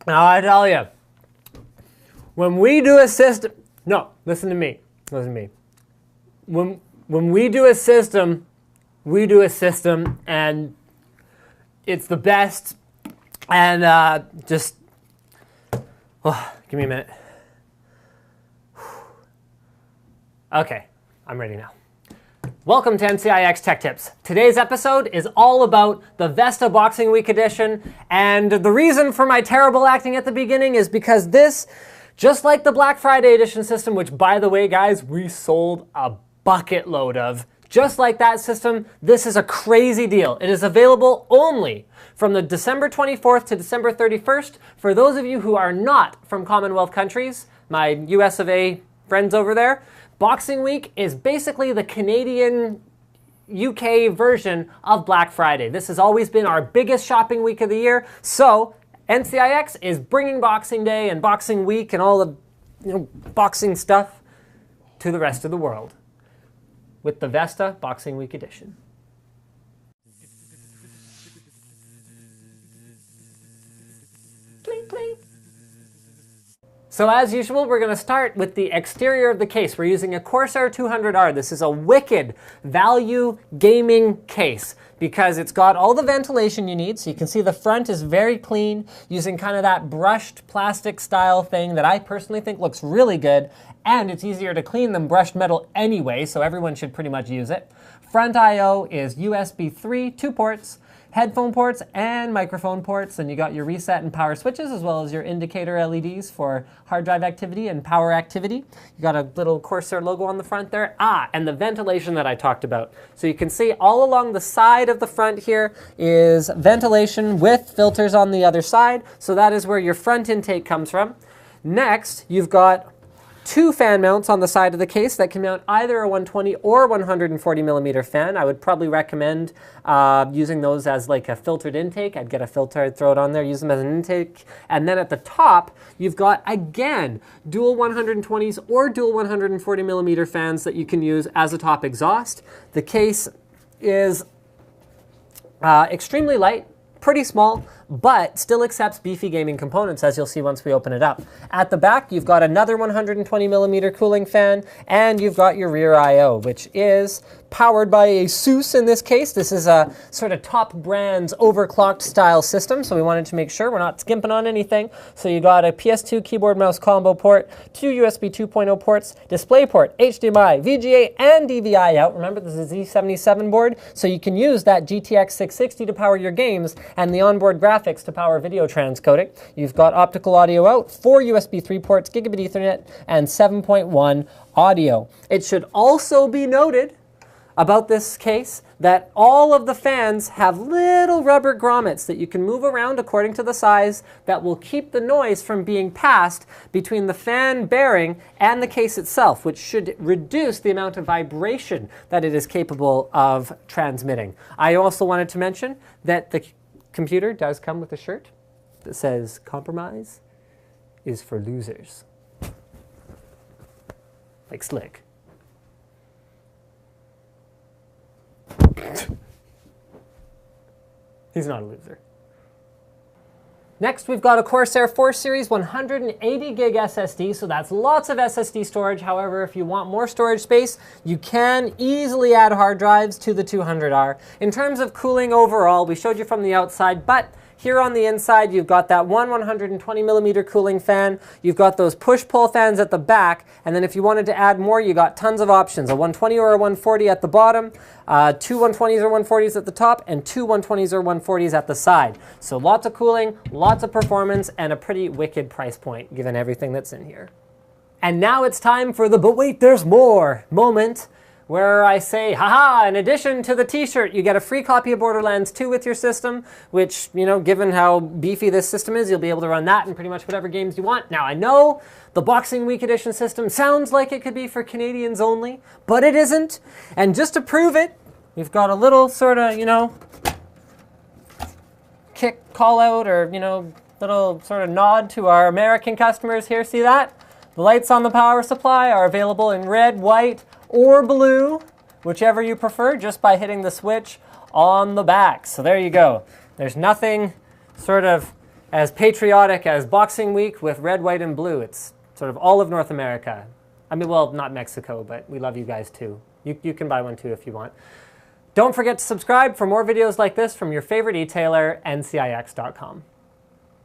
Now I tell you, when we do a system, no, listen to me. When we do a system, and it's the best. And give me a minute. Okay, I'm ready now. Welcome to NCIX Tech Tips. Today's episode is all about the Vesta Boxing Week edition, and the reason for my terrible acting at the beginning is because this, just like the Black Friday edition system, which by the way, guys, we sold a bucket load of, just like that system, this is a crazy deal. It is available only from the December 24th to December 31st. For those of you who are not from Commonwealth countries, my US of A friends over there, Boxing Week is basically the Canadian UK version of Black Friday. This has always been our biggest shopping week of the year. So NCIX is bringing Boxing Day and Boxing Week and all the boxing stuff to the rest of the world with the Vesta Boxing Week edition. Clink, clink. So as usual, we're going to start with the exterior of the case. We're using a Corsair 200R. This is a wicked value gaming case because it's got all the ventilation you need. So you can see the front is very clean, using kind of that brushed plastic style thing that I personally think looks really good. And it's easier to clean than brushed metal anyway, so everyone should pretty much use it. Front I/O is USB 3, 2 ports, headphone ports and microphone ports, and you got your reset and power switches as well as your indicator LEDs for hard drive activity and power activity. You got a little Corsair logo on the front there. And the ventilation that I talked about. So you can see all along the side of the front here is ventilation with filters on the other side. So that is where your front intake comes from. Next, you've got 2 fan mounts on the side of the case that can mount either a 120 or 140 millimeter fan. I would probably recommend using those as like a filtered intake. I'd get a filter, I'd throw it on there, use them as an intake. And then at the top, you've got, again, dual 120s or dual 140 millimeter fans that you can use as a top exhaust. The case is extremely light, pretty small, but still accepts beefy gaming components, as you'll see once we open it up. At the back, you've got another 120 millimeter cooling fan, and you've got your rear I/O, which is powered by a ASUS in this case. This is a sort of top brand's overclocked style system, so we wanted to make sure we're not skimping on anything. So you got a PS2 keyboard mouse combo port, 2 USB 2.0 ports, display port, HDMI, VGA, and DVI out. Remember, this is a Z77 board, so you can use that GTX 660 to power your games and the onboard graphics to power video transcoding. You've got optical audio out, 4 USB 3 ports, gigabit Ethernet, and 7.1 audio. It should also be noted about this case that all of the fans have little rubber grommets that you can move around according to the size that will keep the noise from being passed between the fan bearing and the case itself, which should reduce the amount of vibration that it is capable of transmitting. I also wanted to mention that the computer does come with a shirt that says "Compromise is for losers." Like Slick. He's not a loser. Next, we've got a Corsair 4 Series 180 gig SSD, so that's lots of SSD storage. However, if you want more storage space, you can easily add hard drives to the 200R. In terms of cooling overall, we showed you from the outside, but here on the inside, you've got that 120 millimeter cooling fan. You've got those push-pull fans at the back. And then if you wanted to add more, you got tons of options. A 120 or a 140 at the bottom, 2 120s or 140s at the top, and 2 120s or 140s at the side. So lots of cooling, lots of performance, and a pretty wicked price point, given everything that's in here. And now it's time for the "but wait, there's more" moment, where I say, haha, in addition to the t-shirt, you get a free copy of Borderlands 2 with your system, which, given how beefy this system is, you'll be able to run that in pretty much whatever games you want. Now, I know the Boxing Week edition system sounds like it could be for Canadians only, but it isn't. And just to prove it, we've got a little sort of, kick call out or, little sort of nod to our American customers here. See that? The lights on the power supply are available in red, white, or blue, whichever you prefer, just by hitting the switch on the back. So there you go. There's nothing sort of as patriotic as Boxing Week with red, white, and blue. It's sort of all of North America. I mean, well, not Mexico, but we love you guys too. You can buy one too if you want. Don't forget to subscribe for more videos like this from your favorite e-tailer, NCIX.com.